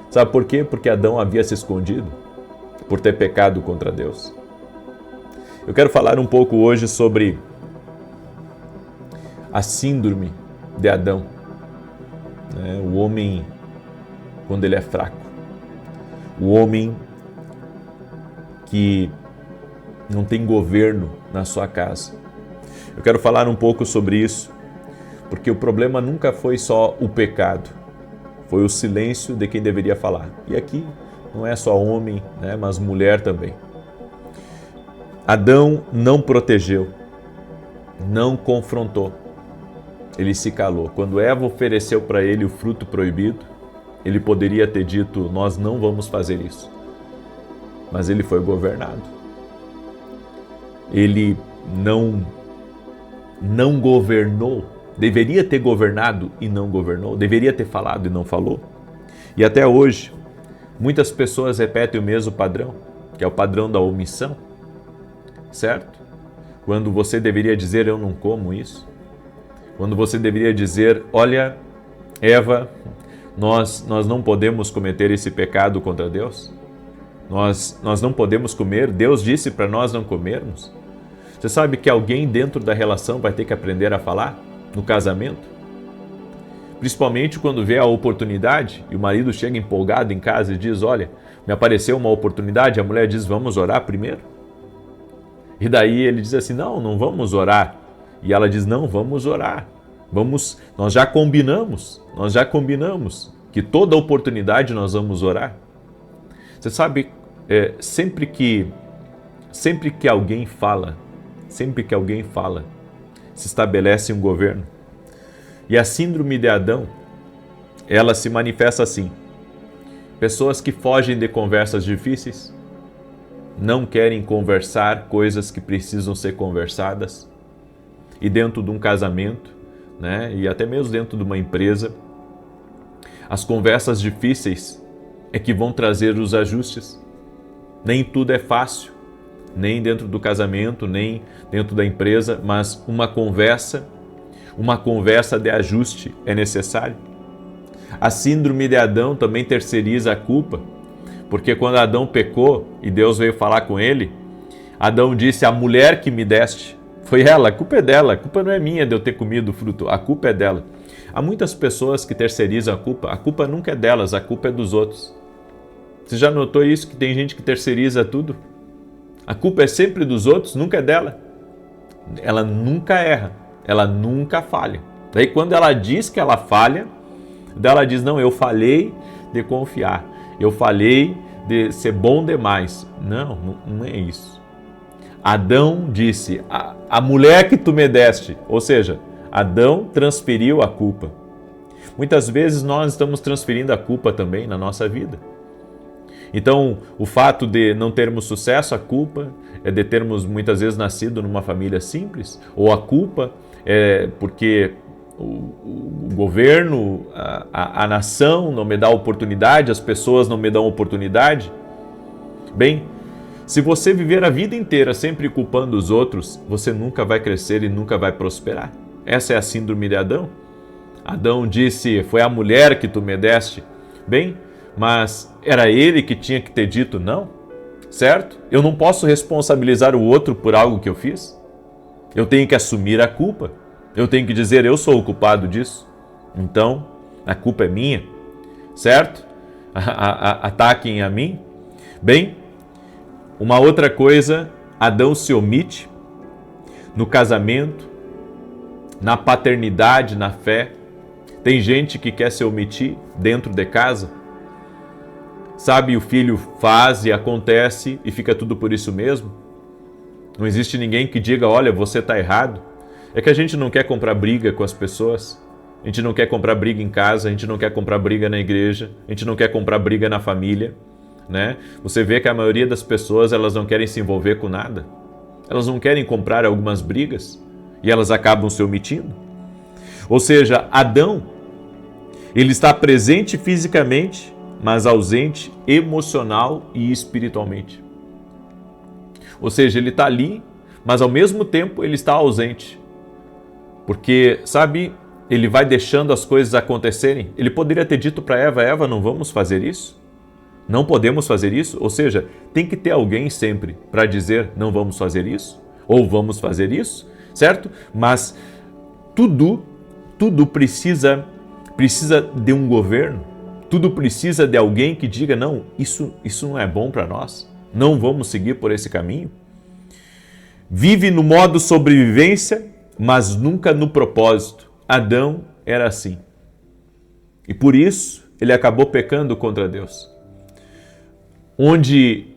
Sabe por quê? Porque Adão havia se escondido por ter pecado contra Deus. Eu quero falar um pouco hoje sobre a síndrome de Adão. O homem, quando ele é fraco. O homem que não tem governo na sua casa. Eu quero falar um pouco sobre isso, porque o problema nunca foi só o pecado. foi o silêncio de quem deveria falar. E aqui não é só homem, né, mas mulher também. Adão não protegeu, não confrontou. Ele se calou. Quando Eva ofereceu para ele o fruto proibido, ele poderia ter dito, nós não vamos fazer isso. Mas ele foi governado. Ele não governou. Deveria ter governado e não governou. Deveria ter falado e não falou. E até hoje, muitas pessoas repetem o mesmo padrão, que é o padrão da omissão. Certo? Quando você deveria dizer, eu não como isso. Quando você deveria dizer, olha, Eva, nós não podemos cometer esse pecado contra Deus. Nós não podemos comer. Deus disse para nós não comermos. Você sabe que alguém dentro da relação vai ter que aprender a falar no casamento? Principalmente quando vê a oportunidade e o marido chega empolgado em casa e diz, olha, me apareceu uma oportunidade. A mulher diz, vamos orar primeiro? E daí ele diz assim, não vamos orar. E ela diz, não, vamos orar. Nós já combinamos que toda oportunidade nós vamos orar. Você sabe, sempre que alguém fala, se estabelece um governo. E a síndrome de Adão, ela se manifesta assim. Pessoas que fogem de conversas difíceis, não querem conversar coisas que precisam ser conversadas. E dentro de um casamento, né, e até mesmo dentro de uma empresa, as conversas difíceis é que vão trazer os ajustes. Nem tudo é fácil, nem dentro do casamento, nem dentro da empresa, mas uma conversa de ajuste é necessária. A síndrome de Adão também terceiriza a culpa, porque quando Adão pecou e Deus veio falar com ele, Adão disse, a mulher que me deste, foi ela, a culpa é dela, a culpa não é minha de eu ter comido o fruto, a culpa é dela. Há muitas pessoas que terceirizam a culpa nunca é delas, a culpa é dos outros. Você já notou isso, que tem gente que terceiriza tudo? A culpa é sempre dos outros, nunca é dela. Ela nunca erra, ela nunca falha. Daí quando ela diz que ela falha, daí ela diz, não, eu falhei de confiar, eu falhei de ser bom demais. Não é isso. Adão disse, a mulher que tu me deste, ou seja, Adão transferiu a culpa. Muitas vezes nós estamos transferindo a culpa também na nossa vida. Então, o fato de não termos sucesso, a culpa é de termos muitas vezes nascido numa família simples, ou a culpa é porque o governo, a nação não me dá oportunidade, as pessoas não me dão oportunidade. Bem, se você viver a vida inteira sempre culpando os outros, você nunca vai crescer e nunca vai prosperar. Essa é a síndrome de Adão. Adão disse, foi a mulher que tu me deste. Bem, mas era ele que tinha que ter dito não, certo? Eu não posso responsabilizar o outro por algo que eu fiz. Eu tenho que assumir a culpa. Eu tenho que dizer, eu sou o culpado disso. Então, a culpa é minha, certo? Ataquem a mim. Bem, uma outra coisa, Adão se omite no casamento, na paternidade, na fé. Tem gente que quer se omitir dentro de casa. Sabe, o filho faz e acontece e fica tudo por isso mesmo. Não existe ninguém que diga, olha, você está errado. É que a gente não quer comprar briga com as pessoas. A gente não quer comprar briga em casa, a gente não quer comprar briga na igreja, a gente não quer comprar briga na família. Né? Você vê que a maioria das pessoas, elas não querem se envolver com nada. Elas não querem comprar algumas brigas e elas acabam se omitindo. Ou seja, Adão, ele está presente fisicamente, mas ausente emocional e espiritualmente. Ou seja, ele está ali, mas ao mesmo tempo ele está ausente. Porque, sabe, ele vai deixando as coisas acontecerem. Ele poderia ter dito para Eva, não vamos fazer isso? Não podemos fazer isso? Ou seja, tem que ter alguém sempre para dizer não vamos fazer isso, ou vamos fazer isso, certo? Mas tudo precisa de um governo, tudo precisa de alguém que diga não, isso não é bom para nós, não vamos seguir por esse caminho. Vive no modo sobrevivência, mas nunca no propósito. Adão era assim. E por isso ele acabou pecando contra Deus. Onde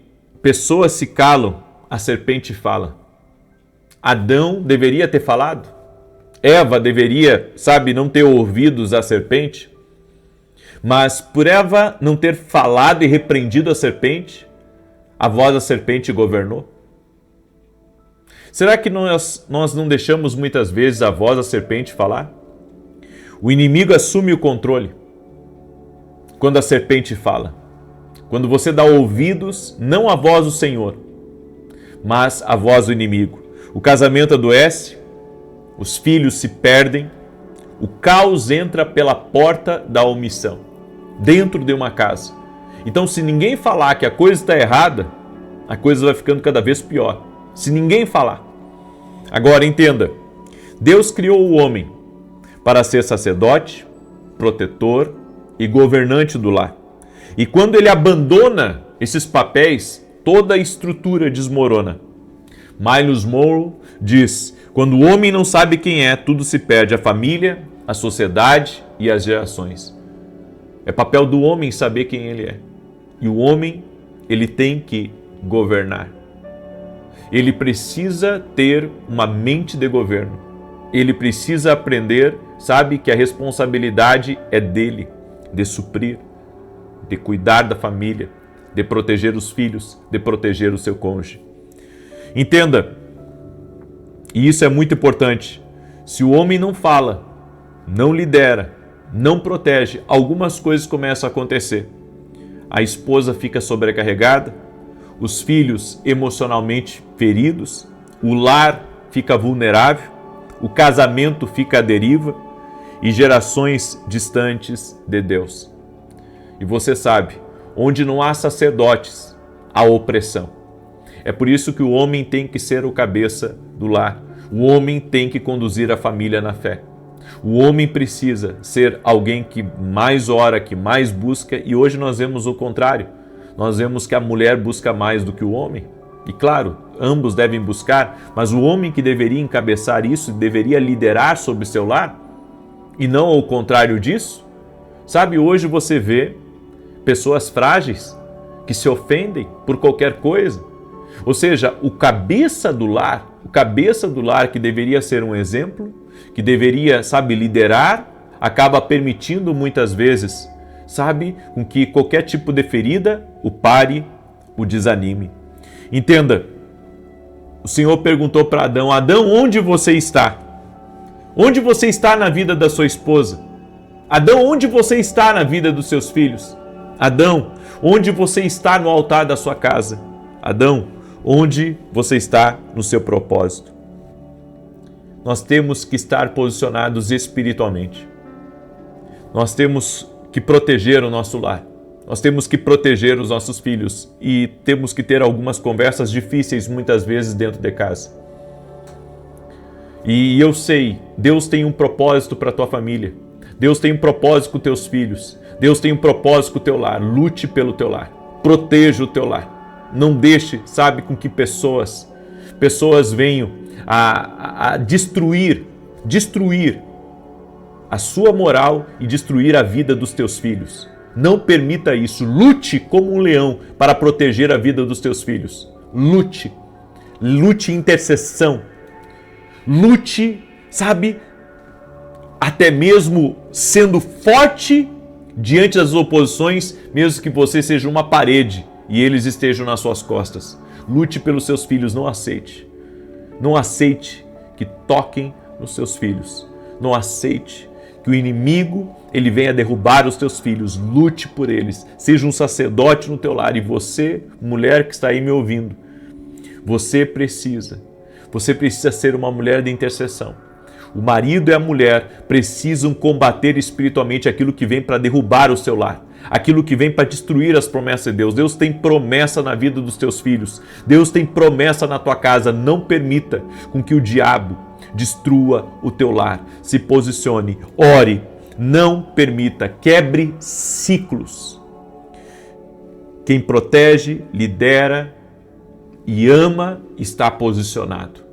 pessoas se calam, a serpente fala. Adão deveria ter falado. Eva deveria, não ter ouvidos à serpente. Mas por Eva não ter falado e repreendido a serpente, a voz da serpente governou. Será que nós não deixamos muitas vezes a voz da serpente falar? O inimigo assume o controle quando a serpente fala. Quando você dá ouvidos, não à voz do Senhor, mas à voz do inimigo. O casamento adoece, os filhos se perdem, o caos entra pela porta da omissão, dentro de uma casa. Então, se ninguém falar que a coisa está errada, a coisa vai ficando cada vez pior. Se ninguém falar. Agora, entenda, Deus criou o homem para ser sacerdote, protetor e governante do lar. E quando ele abandona esses papéis, toda a estrutura desmorona. Miles Monroe diz: quando o homem não sabe quem é, tudo se perde, a família, a sociedade e as gerações. É papel do homem saber quem ele é. E o homem, ele tem que governar. Ele precisa ter uma mente de governo. Ele precisa aprender, que a responsabilidade é dele, de suprir, de cuidar da família, de proteger os filhos, de proteger o seu cônjuge. Entenda, e isso é muito importante, se o homem não fala, não lidera, não protege, algumas coisas começam a acontecer. A esposa fica sobrecarregada, os filhos emocionalmente feridos, o lar fica vulnerável, o casamento fica à deriva e gerações distantes de Deus. E você sabe, onde não há sacerdotes, há opressão. É por isso que o homem tem que ser o cabeça do lar. O homem tem que conduzir a família na fé. O homem precisa ser alguém que mais ora, que mais busca, e hoje nós vemos o contrário. Nós vemos que a mulher busca mais do que o homem. E claro, ambos devem buscar, mas o homem que deveria encabeçar isso, deveria liderar sobre seu lar, e não ao contrário disso. Hoje você vê pessoas frágeis que se ofendem por qualquer coisa. Ou seja, o cabeça do lar que deveria ser um exemplo, que deveria, liderar, acaba permitindo muitas vezes, com que qualquer tipo de ferida o pare, o desanime. Entenda, o Senhor perguntou para Adão: Adão, onde você está? Onde você está na vida da sua esposa? Adão, onde você está na vida dos seus filhos? Adão, onde você está no altar da sua casa? Adão, onde você está no seu propósito? Nós temos que estar posicionados espiritualmente. Nós temos que proteger o nosso lar. Nós temos que proteger os nossos filhos e temos que ter algumas conversas difíceis muitas vezes dentro de casa. E eu sei, Deus tem um propósito para a tua família. Deus tem um propósito com teus filhos. Deus tem um propósito com o teu lar. Lute pelo teu lar. Proteja o teu lar. Não deixe, com que pessoas venham a destruir a sua moral e destruir a vida dos teus filhos. Não permita isso. Lute como um leão para proteger a vida dos teus filhos. Lute em intercessão. Lute, até mesmo sendo forte diante das oposições, mesmo que você seja uma parede e eles estejam nas suas costas. Lute pelos seus filhos, não aceite. Não aceite que toquem nos seus filhos. Não aceite que o inimigo ele venha derrubar os teus filhos. Lute por eles. Seja um sacerdote no teu lar. E você, mulher que está aí me ouvindo, você precisa ser uma mulher de intercessão. O marido e a mulher precisam combater espiritualmente aquilo que vem para derrubar o seu lar, aquilo que vem para destruir as promessas de Deus. Deus tem promessa na vida dos teus filhos. Deus tem promessa na tua casa. Não permita com que o diabo destrua o teu lar. Se posicione, ore, não permita, quebre ciclos. Quem protege, lidera e ama está posicionado.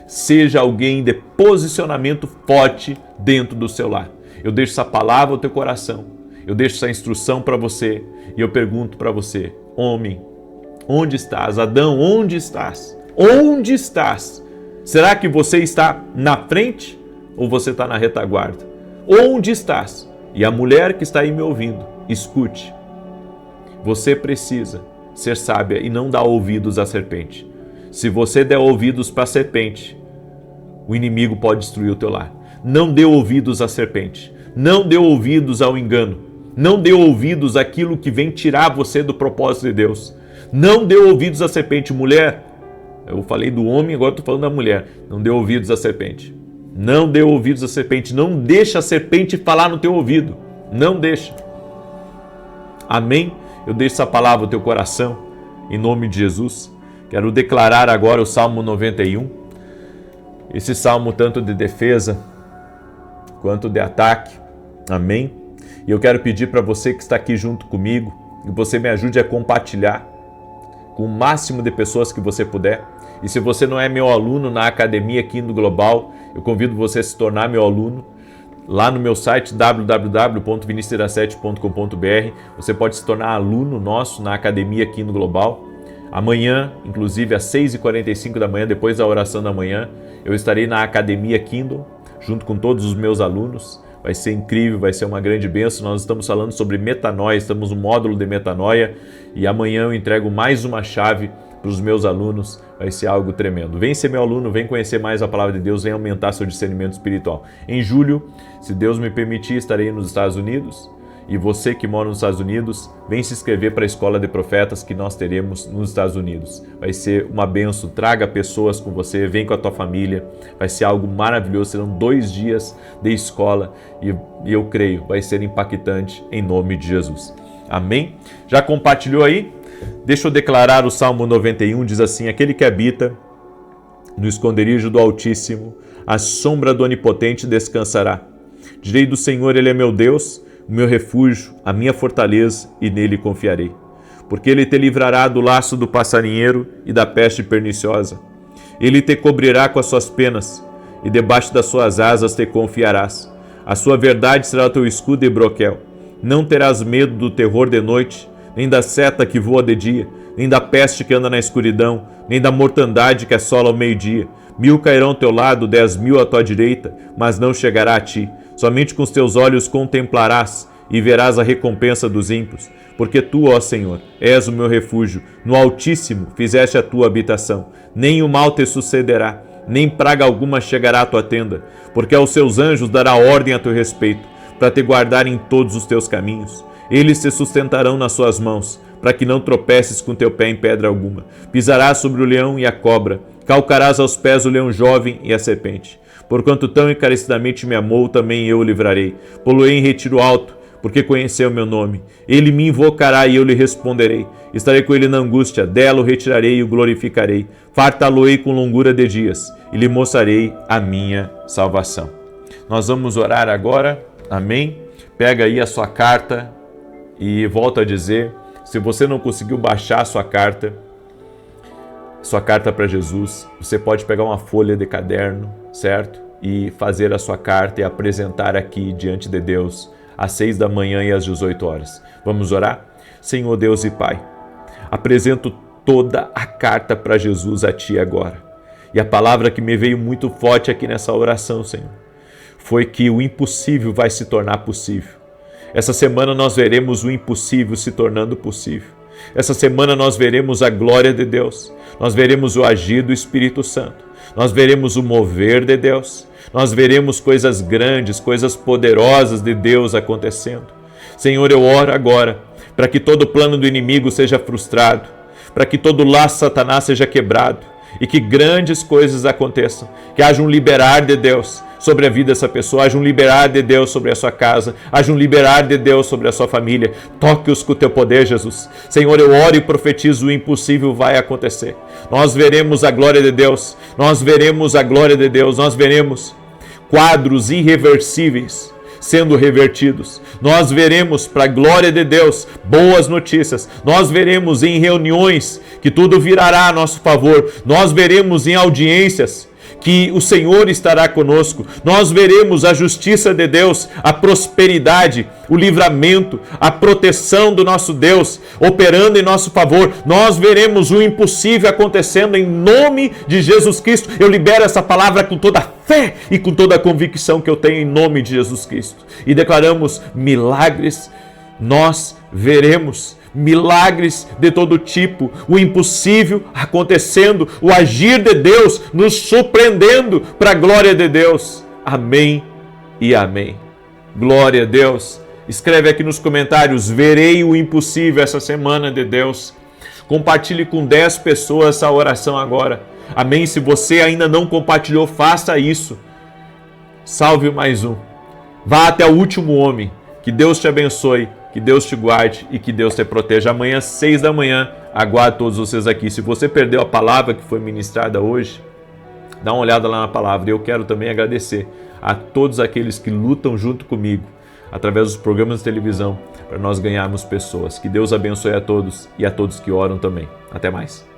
Seja alguém de posicionamento forte dentro do seu lar. Eu deixo essa palavra ao teu coração. eu deixo essa instrução para você e eu pergunto para você, homem, onde estás? Adão, onde estás? Onde estás? Será que você está na frente ou você está na retaguarda? Onde estás? E a mulher que está aí me ouvindo, escute. Você precisa ser sábia e não dar ouvidos à serpente. Se você der ouvidos para a serpente, o inimigo pode destruir o teu lar. Não dê ouvidos à serpente. Não dê ouvidos ao engano. Não dê ouvidos àquilo que vem tirar você do propósito de Deus. Não dê ouvidos à serpente. Mulher, eu falei do homem, agora estou falando da mulher. Não dê ouvidos à serpente. Não dê ouvidos à serpente. Não deixa a serpente falar no teu ouvido. Não deixa. Amém? Eu deixo essa palavra no teu coração, em nome de Jesus. Quero declarar agora o Salmo 91. Esse salmo tanto de defesa quanto de ataque. Amém? E eu quero pedir para você que está aqui junto comigo, que você me ajude a compartilhar com o máximo de pessoas que você puder. E se você não é meu aluno na Academia Kingdom Global, eu convido você a se tornar meu aluno. Lá no meu site www.vinicius17.com.br você pode se tornar aluno nosso na Academia Kingdom Global. Amanhã, inclusive às 6h45 da manhã, depois da oração da manhã, eu estarei na Academia Kingdom, junto com todos os meus alunos. Vai ser incrível, vai ser uma grande bênção. Nós estamos falando sobre metanoia, estamos no módulo de metanoia e amanhã eu entrego mais uma chave para os meus alunos. Vai ser algo tremendo. Vem ser meu aluno, vem conhecer mais a palavra de Deus, vem aumentar seu discernimento espiritual. Em julho, se Deus me permitir, estarei nos Estados Unidos. E você que mora nos Estados Unidos, vem se inscrever para a Escola de Profetas que nós teremos nos Estados Unidos. Vai ser uma benção, traga pessoas com você, vem com a tua família, vai ser algo maravilhoso, serão 2 dias de escola e eu creio, vai ser impactante em nome de Jesus. Amém? Já compartilhou aí? Deixa eu declarar o Salmo 91, diz assim, aquele que habita no esconderijo do Altíssimo, a sombra do Onipotente descansará. Direi do Senhor, Ele é meu Deus, o meu refúgio, a minha fortaleza, e nele confiarei. Porque Ele te livrará do laço do passarinheiro e da peste perniciosa. Ele te cobrirá com as suas penas, e debaixo das suas asas te confiarás. A sua verdade será o teu escudo e broquel. Não terás medo do terror de noite, nem da seta que voa de dia, nem da peste que anda na escuridão, nem da mortandade que assola ao meio-dia. 1000 cairão ao teu lado, 10.000 à tua direita, mas não chegará a ti. Somente com os teus olhos contemplarás e verás a recompensa dos ímpios. Porque tu, ó Senhor, és o meu refúgio, no Altíssimo fizeste a tua habitação. Nem o mal te sucederá, nem praga alguma chegará à tua tenda, porque aos seus anjos dará ordem a teu respeito, para te guardar em todos os teus caminhos. Eles te sustentarão nas suas mãos, para que não tropeces com teu pé em pedra alguma. Pisarás sobre o leão e a cobra, calcarás aos pés o leão jovem e a serpente. Porquanto tão encarecidamente me amou, também eu o livrarei. Pô-lo-ei em retiro alto, porque conheceu o meu nome. Ele me invocará e eu lhe responderei. Estarei com ele na angústia, dela o retirarei e o glorificarei. Fartá-lo-ei com longura de dias, e lhe mostrarei a minha salvação. Nós vamos orar agora, amém? Pega aí a sua carta e volto a dizer, se você não conseguiu baixar a sua carta para Jesus, você pode pegar uma folha de caderno, certo? E fazer a sua carta e apresentar aqui diante de Deus às 6 da manhã e às 18 horas. Vamos orar? Senhor Deus e Pai, apresento toda a carta para Jesus a Ti agora. E a palavra que me veio muito forte aqui nessa oração, Senhor, foi que o impossível vai se tornar possível. Essa semana nós veremos o impossível se tornando possível. Essa semana nós veremos a glória de Deus, nós veremos o agir do Espírito Santo, nós veremos o mover de Deus, nós veremos coisas grandes, coisas poderosas de Deus acontecendo. Senhor, eu oro agora para que todo plano do inimigo seja frustrado, para que todo laço de Satanás seja quebrado e que grandes coisas aconteçam, que haja um liberar de Deus sobre a vida dessa pessoa, haja um liberar de Deus sobre a sua casa, haja um liberar de Deus sobre a sua família. Toque-os com o teu poder, Jesus. Senhor, eu oro e profetizo, o impossível vai acontecer. Nós veremos a glória de Deus, nós veremos a glória de Deus, nós veremos quadros irreversíveis sendo revertidos. Nós veremos, para a glória de Deus, boas notícias. Nós veremos em reuniões que tudo virará a nosso favor. Nós veremos em audiências que o Senhor estará conosco. Nós veremos a justiça de Deus, a prosperidade, o livramento, a proteção do nosso Deus operando em nosso favor. Nós veremos o impossível acontecendo em nome de Jesus Cristo. Eu libero essa palavra com toda a fé e com toda a convicção que eu tenho em nome de Jesus Cristo. E declaramos milagres. Nós veremos milagres de todo tipo, o impossível acontecendo, o agir de Deus nos surpreendendo para a glória de Deus. Amém e amém. Glória a Deus. Escreve aqui nos comentários: verei o impossível essa semana de Deus. Compartilhe com 10 pessoas essa oração agora. Amém? Se você ainda não compartilhou, faça isso. Salve mais um. Vá até o último homem. Que Deus te abençoe, que Deus te guarde e que Deus te proteja. Amanhã, às 6 da manhã, aguardo todos vocês aqui. Se você perdeu a palavra que foi ministrada hoje, dá uma olhada lá na palavra. E eu quero também agradecer a todos aqueles que lutam junto comigo através dos programas de televisão para nós ganharmos pessoas. Que Deus abençoe a todos e a todos que oram também. Até mais.